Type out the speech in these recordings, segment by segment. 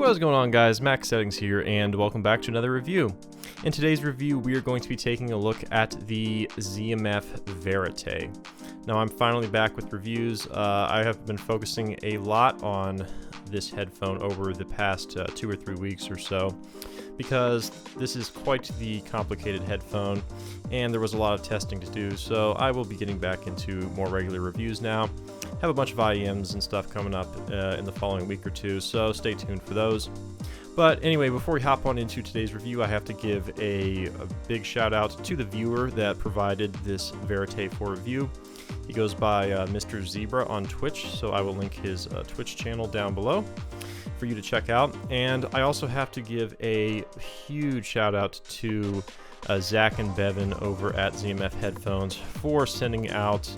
What's going on, guys? Max Settings here, and welcome back to another review. In today's review, we are going to be taking a look at the ZMF Vérité. Now, I'm finally back with reviews. I have been focusing a lot on this headphone over the past 2 or 3 weeks or so, because this is quite the complicated headphone, and there was a lot of testing to do, so I will be getting back into more regular reviews now. Have a bunch of IEMs and stuff coming up in the following week or two, so stay tuned for those. But anyway, before we hop on into today's review, I have to give a big shout out to the viewer that provided this Vérité for review. He goes by Mr. Zebra on Twitch, so I will link his Twitch channel down below for you to check out. And I also have to give a huge shout out to Zach and Bevin over at ZMF Headphones for sending out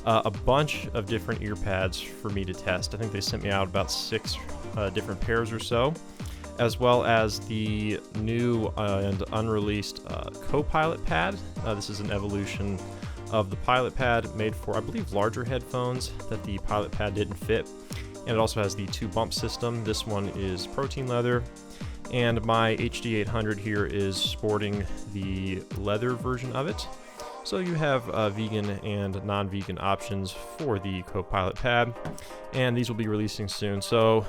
a bunch of different ear pads for me to test. I think they sent me out about 6 different pairs or so, as well as the new and unreleased Co-Pilot pad. This is an evolution of the Pilot pad made for, I believe, larger headphones that the Pilot pad didn't fit. And it also has the 2-bump system. This one is protein leather, and my HD800 here is sporting the leather version of it. So you have vegan and non-vegan options for the Co-Pilot pad, and these will be releasing soon. So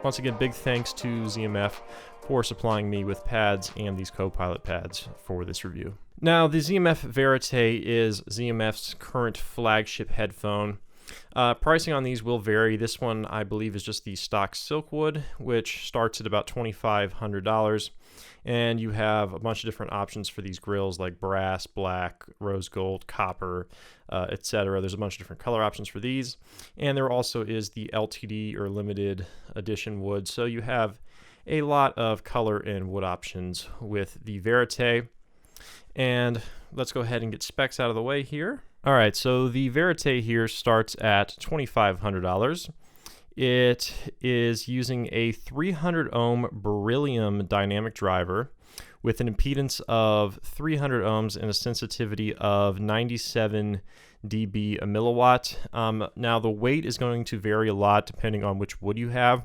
once again, big thanks to ZMF for supplying me with pads and these Co-Pilot pads for this review. Now, the ZMF Vérité is ZMF's current flagship headphone. Pricing on these will vary. This one, I believe, is just the stock Silkwood, which starts at about $2,500. And you have a bunch of different options for these grills, like brass, black, rose gold, copper, etc. There's a bunch of different color options for these. And there also is the LTD or limited edition wood. So you have a lot of color and wood options with the Vérité. And let's go ahead and get specs out of the way here. All right, so the Vérité here starts at $2,500. It is using a 300 ohm beryllium dynamic driver with an impedance of 300 ohms and a sensitivity of 97 dB a milliwatt. Now, the weight is going to vary a lot depending on which wood you have.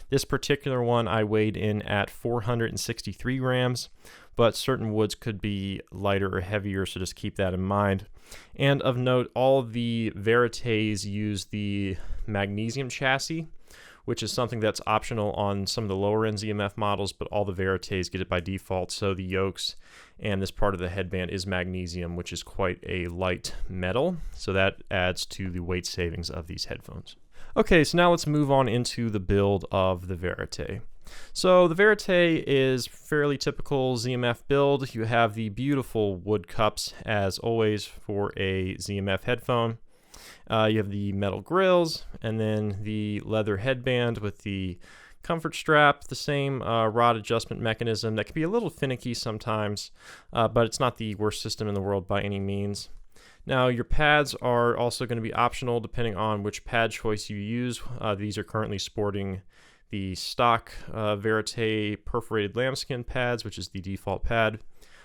This particular one I weighed in at 463 grams, but certain woods could be lighter or heavier, so just keep that in mind. And of note, all the Vérités use the magnesium chassis, which is something that's optional on some of the lower end ZMF models, but all the Vérités get it by default. So the yokes and this part of the headband is magnesium, which is quite a light metal. So that adds to the weight savings of these headphones. Okay, so now let's move on into the build of the Vérité. So the Vérité is fairly typical ZMF build. You have the beautiful wood cups, as always, for a ZMF headphone. You have the metal grills, and then the leather headband with the comfort strap, the same rod adjustment mechanism that can be a little finicky sometimes, but it's not the worst system in the world by any means. Now, your pads are also going to be optional depending on which pad choice you use. These are currently sporting the stock Vérité perforated lambskin pads, which is the default pad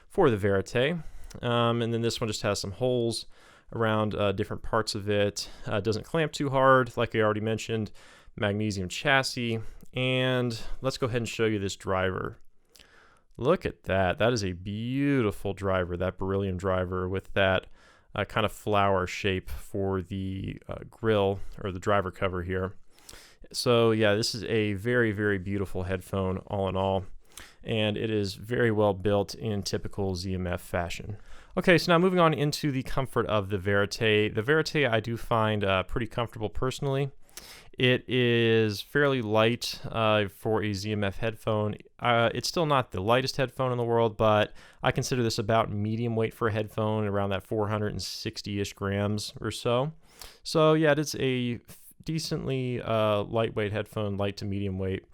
for the Vérité. And then this one just has some holes around different parts of it. It doesn't clamp too hard, like I already mentioned. Magnesium chassis. And let's go ahead and show you this driver. Look at that. That is a beautiful driver, that beryllium driver with that kind of flower shape for the grill or the driver cover here. So yeah, this is a very, very beautiful headphone all in all, and it is very well built in typical ZMF fashion. Okay, so now moving on into the comfort of the Vérité. The Vérité I do find pretty comfortable personally. It is fairly light for a ZMF headphone. It's still not the lightest headphone in the world, but I consider this about medium weight for a headphone, around that 460-ish grams or so. So yeah, it's a decently lightweight headphone, light to medium weight,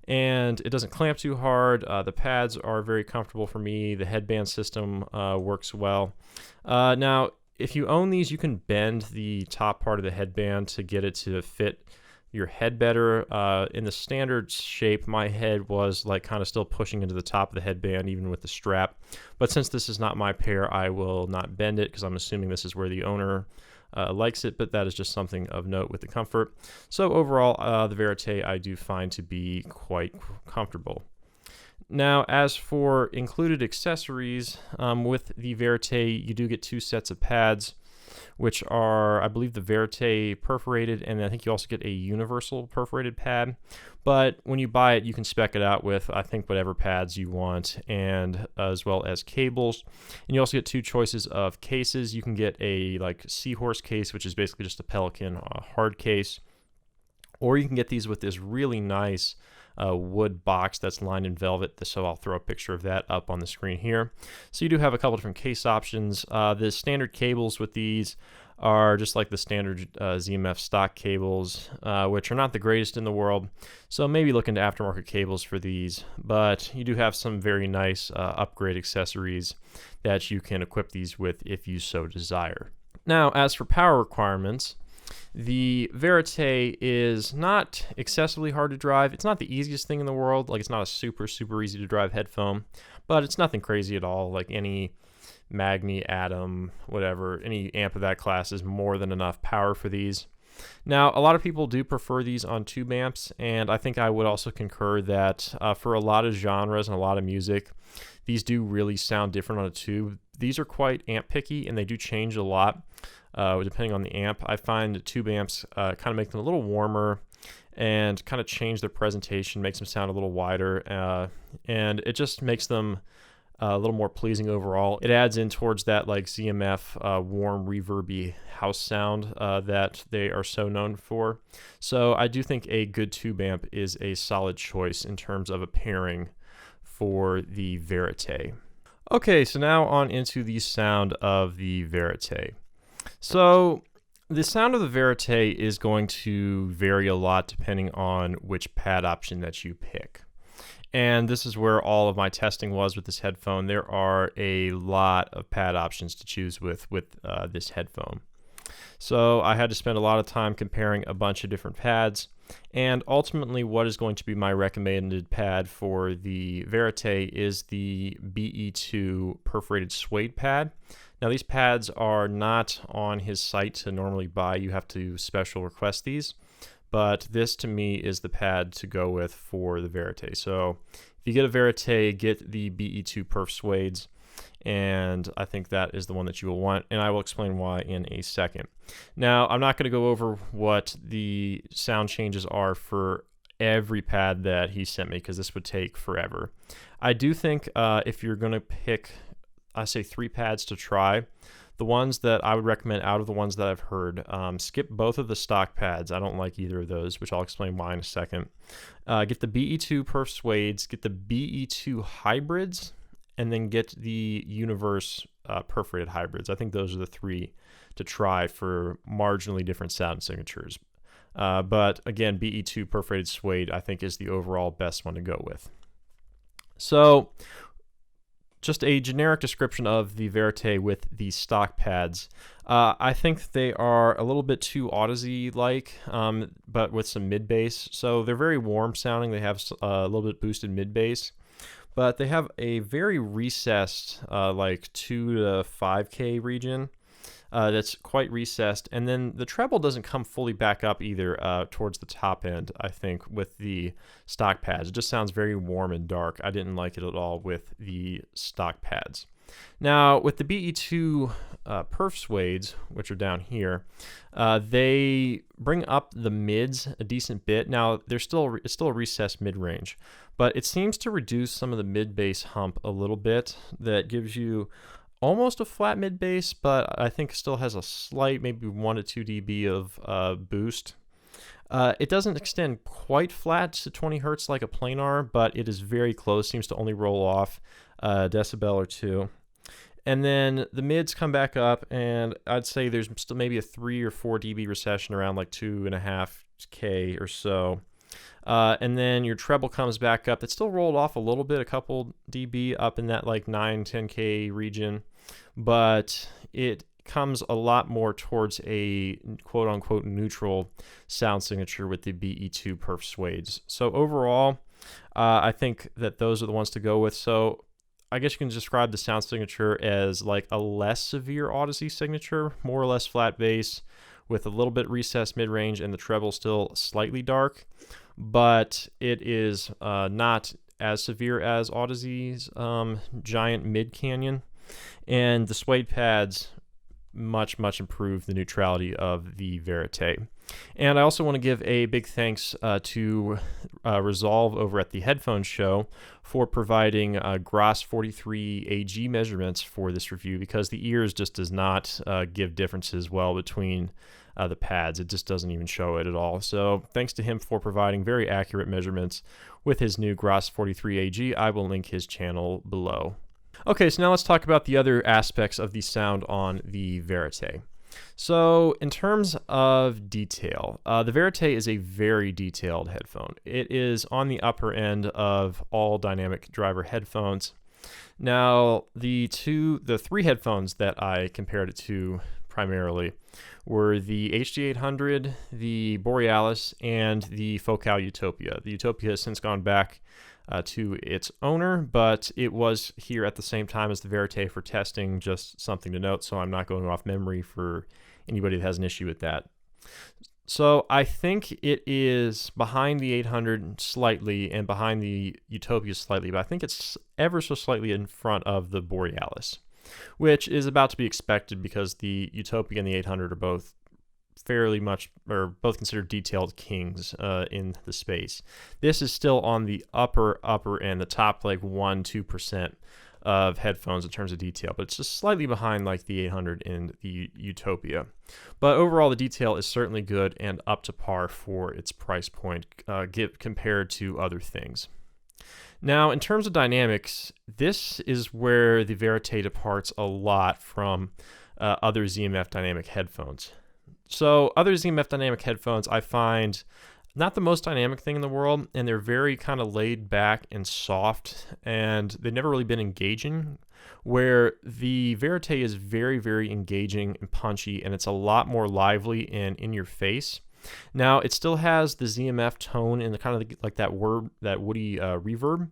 and it doesn't clamp too hard. The pads are very comfortable for me. The headband system works well. Now, if you own these, you can bend the top part of the headband to get it to fit your head better. In the standard shape, my head was like kind of still pushing into the top of the headband even with the strap, but since this is not my pair, I will not bend it because I'm assuming this is where the owner likes it, but that is just something of note with the comfort. So overall, the Vérité I do find to be quite comfortable. Now, as for included accessories, with the Vérité, you do get 2 sets of pads, which are, I believe, the Vérité perforated, and I think you also get a universal perforated pad. But when you buy it, you can spec it out with, I think, whatever pads you want, and as well as cables. And you also get 2 choices of cases. You can get a like seahorse case, which is basically just a Pelican hard case, or you can get these with this really nice wood box that's lined in velvet. So I'll throw a picture of that up on the screen here. So you do have a couple different case options. The standard cables with these are just like the standard ZMF stock cables, which are not the greatest in the world. So maybe look into aftermarket cables for these, but you do have some very nice upgrade accessories that you can equip these with if you so desire. Now, as for power requirements, the Vérité is not excessively hard to drive. It's not the easiest thing in the world. Like, it's not a super easy to drive headphone, but it's nothing crazy at all. Like any Magni, Atom, whatever, any amp of that class is more than enough power for these. Now, a lot of people do prefer these on tube amps, and I think I would also concur that for a lot of genres and a lot of music, these do really sound different on a tube. These are quite amp picky, and they do change a lot depending on the amp. I find tube amps kind of make them a little warmer and kind of change their presentation, makes them sound a little wider, and it just makes them a little more pleasing overall. It adds in towards that like ZMF warm reverby house sound that they are so known for. So I do think a good tube amp is a solid choice in terms of a pairing for the Vérité. Okay, so now on into the sound of the Vérité. So the sound of the Vérité is going to vary a lot depending on which pad option that you pick. And this is where all of my testing was with this headphone. There are a lot of pad options to choose with this headphone. So I had to spend a lot of time comparing a bunch of different pads, and ultimately what is going to be my recommended pad for the Vérité is the BE2 perforated suede pad. Now, these pads are not on his site to normally buy. You have to special request these, but this to me is the pad to go with for the Vérité. So if you get a Vérité, get the BE2 perf suedes, and I think that is the one that you will want, and I will explain why in a second. Now, I'm not going to go over what the sound changes are for every pad that he sent me, because this would take forever. I do think if you're going to pick, I say 3 pads to try, the ones that I would recommend out of the ones that I've heard, skip both of the stock pads. I don't like either of those, which I'll explain why in a second. Get the BE2 perf suedes, get the BE2 hybrids, and then get the Universe perforated hybrids. I think those are the 3 to try for marginally different sound signatures. But again, BE2 perforated suede I think is the overall best one to go with. So just a generic description of the Vérité with the stock pads. I think they are a little bit too Audeze-like, but with some mid-bass. So they're very warm sounding. They have a little bit boosted mid-bass, but they have a very recessed, like 2 to 5K region that's quite recessed. And then the treble doesn't come fully back up either towards the top end, I think, with the stock pads. It just sounds very warm and dark. I didn't like it at all with the stock pads. Now, with the BE2 perf suedes, which are down here, they bring up the mids a decent bit. Now, it's still a recessed mid-range, but it seems to reduce some of the mid-bass hump a little bit. That gives you almost a flat mid-bass, but I think still has a slight, maybe 1 to 2 dB of boost. It doesn't extend quite flat to 20 hertz like a planar, but it is very close. Seems to only roll off a decibel or 2. And then the mids come back up, and I'd say there's still maybe a 3 or 4 dB recession around like 2.5K or so. And then your treble comes back up. It's still rolled off a little bit, a couple dB up in that like 9-10K region, but it comes a lot more towards a quote-unquote neutral sound signature with the BE2 perf suedes. So overall, I think that those are the ones to go with. So I guess you can describe the sound signature as like a less severe Odyssey signature, more or less flat bass with a little bit recessed mid-range and the treble still slightly dark, but it is not as severe as Odyssey's giant mid-canyon. And the suede pads much improve the neutrality of the Vérité. And I also want to give a big thanks to Resolve over at the Headphone Show for providing GRAS 43 AG measurements for this review, because the ears just does not give differences well between the pads. It just doesn't even show it at all. So thanks to him for providing very accurate measurements with his new GRAS 43 AG. I will link his channel below. Okay, so now let's talk about the other aspects of the sound on the Vérité. So in terms of detail, the Vérité is a very detailed headphone. It is on the upper end of all dynamic driver headphones. Now, the three headphones that I compared it to primarily were the HD800, the Borealis, and the Focal Utopia. The Utopia has since gone back to its owner, but it was here at the same time as the Vérité for testing, just something to note, so I'm not going off memory for anybody that has an issue with that. So I think it is behind the 800 slightly and behind the Utopia slightly, but I think it's ever so slightly in front of the Borealis, which is about to be expected because the Utopia and the 800 are both fairly much, or both considered detailed kings in the space. This is still on the upper end, the top like 1-2% of headphones in terms of detail, but it's just slightly behind like the 800 and the Utopia. But overall, the detail is certainly good and up to par for its price point compared to other things. Now, in terms of dynamics, this is where the Vérité departs a lot from other ZMF dynamic headphones. So other ZMF dynamic headphones I find not the most dynamic thing in the world, and they're very kind of laid back and soft, and they've never really been engaging, where the Vérité is very engaging and punchy, and it's a lot more lively and in your face. Now, it still has the ZMF tone and the kind of like that woody reverb,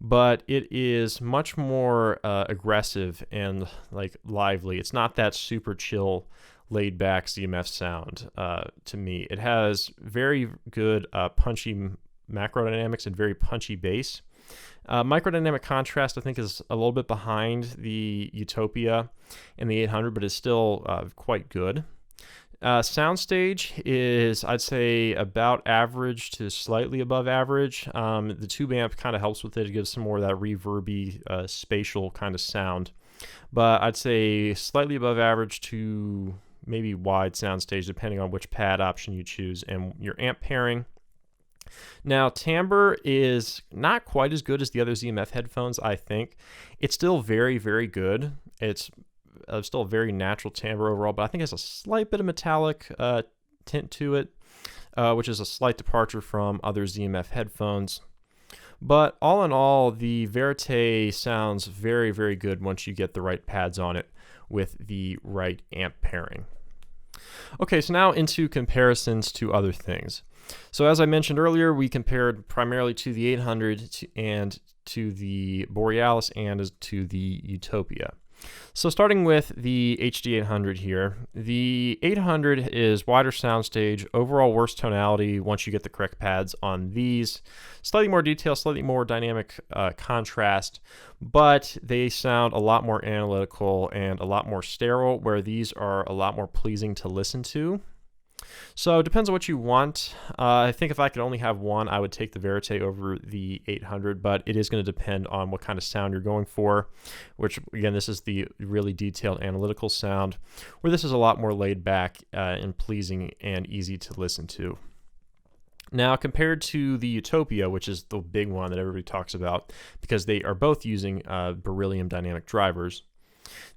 but it is much more aggressive and like lively. It's not that super chill, laid back ZMF sound to me. It has very good punchy macro dynamics and very punchy bass. Microdynamic contrast I think is a little bit behind the Utopia and the 800, but is still quite good. Soundstage is, I'd say, about average to slightly above average. The tube amp kind of helps with it. It gives some more of that reverby, spatial kind of sound. But I'd say slightly above average to maybe wide soundstage, depending on which pad option you choose and your amp pairing. Now, timbre is not quite as good as the other ZMF headphones, I think. It's still very good. It's still a very natural timbre overall, but I think it has a slight bit of metallic tint to it, which is a slight departure from other ZMF headphones. But all in all, the Vérité sounds very good once you get the right pads on it with the right amp pairing. Okay, so now into comparisons to other things. So as I mentioned earlier, we compared primarily to the 800 and to the Borealis and to the Utopia. So starting with the HD800 here, the 800 is wider soundstage, overall worse tonality once you get the correct pads on these. Slightly more detail, slightly more dynamic contrast, but they sound a lot more analytical and a lot more sterile, where these are a lot more pleasing to listen to. So it depends on what you want. I think if I could only have one, I would take the Vérité over the 800, but it is going to depend on what kind of sound you're going for, which again, this is the really detailed analytical sound, where this is a lot more laid back and pleasing and easy to listen to. Now, compared to the Utopia, which is the big one that everybody talks about because they are both using beryllium dynamic drivers,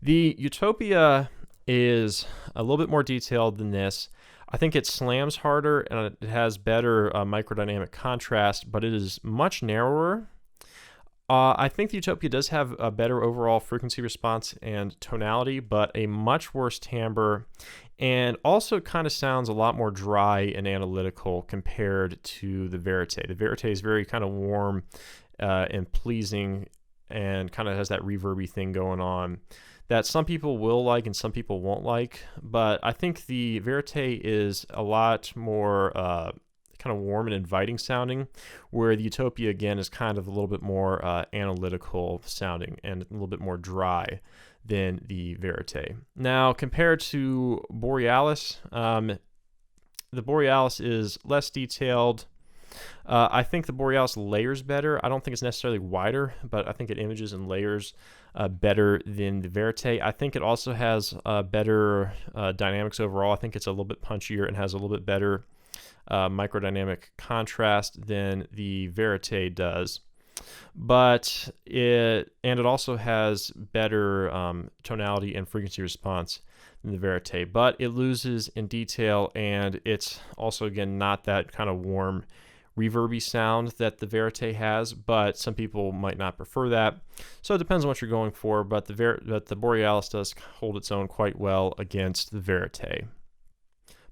the Utopia is a little bit more detailed than this. I think it slams harder and it has better microdynamic contrast, but it is much narrower. I think the Utopia does have a better overall frequency response and tonality, but a much worse timbre, and also kind of sounds a lot more dry and analytical compared to the Vérité. The Vérité is very kind of warm and pleasing and kind of has that reverby thing going on that some people will like and some people won't like. But I think the Vérité is a lot more kind of warm and inviting sounding, where the Utopia again is kind of a little bit more analytical sounding and a little bit more dry than the Vérité. Now, compared to Borealis, the Borealis is less detailed. I think the Borealis layers better. I don't think it's necessarily wider, but I think it images and layers better than the Vérité. I think it also has better dynamics overall. I think it's a little bit punchier and has a little bit better microdynamic contrast than the Vérité does. But it also has better tonality and frequency response than the Vérité, but it loses in detail, and it's also again not that kind of warm reverby sound that the Vérité has, but some people might not prefer that. So it depends on what you're going for, but the Borealis does hold its own quite well against the Vérité.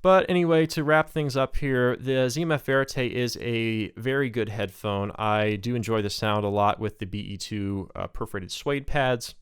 But anyway, to wrap things up here, the ZMF Vérité is a very good headphone. I do enjoy the sound a lot with the BE2 perforated suede pads.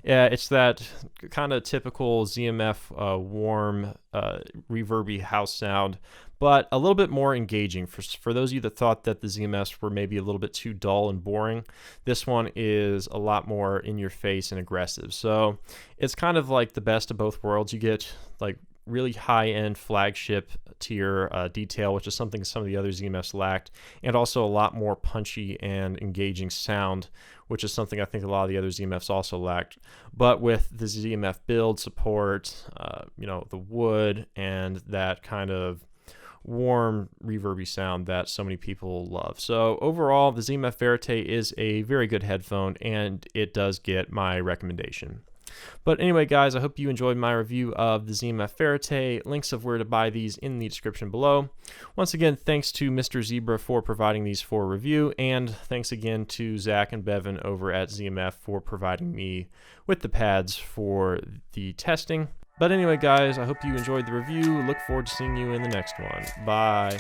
It's that kind of typical ZMF warm, reverby house sound, but a little bit more engaging. For those of you that thought that the ZMFs were maybe a little bit too dull and boring, this one is a lot more in your face and aggressive. So it's kind of like the best of both worlds. You get like really high-end flagship tier detail, which is something some of the other ZMFs lacked, and also a lot more punchy and engaging sound, which is something I think a lot of the other ZMFs also lacked. But with the ZMF build support, the wood and that kind of warm reverby sound that so many people love. So overall, the ZMF Vérité is a very good headphone, and it does get my recommendation. But anyway, guys, I hope you enjoyed my review of the ZMF Vérité. Links of where to buy these in the description below. Once again, thanks to Mr. Zebra for providing these for review, and thanks again to Zach and Bevin over at ZMF for providing me with the pads for the testing. But anyway, guys, I hope you enjoyed the review. Look forward to seeing you in the next one. Bye.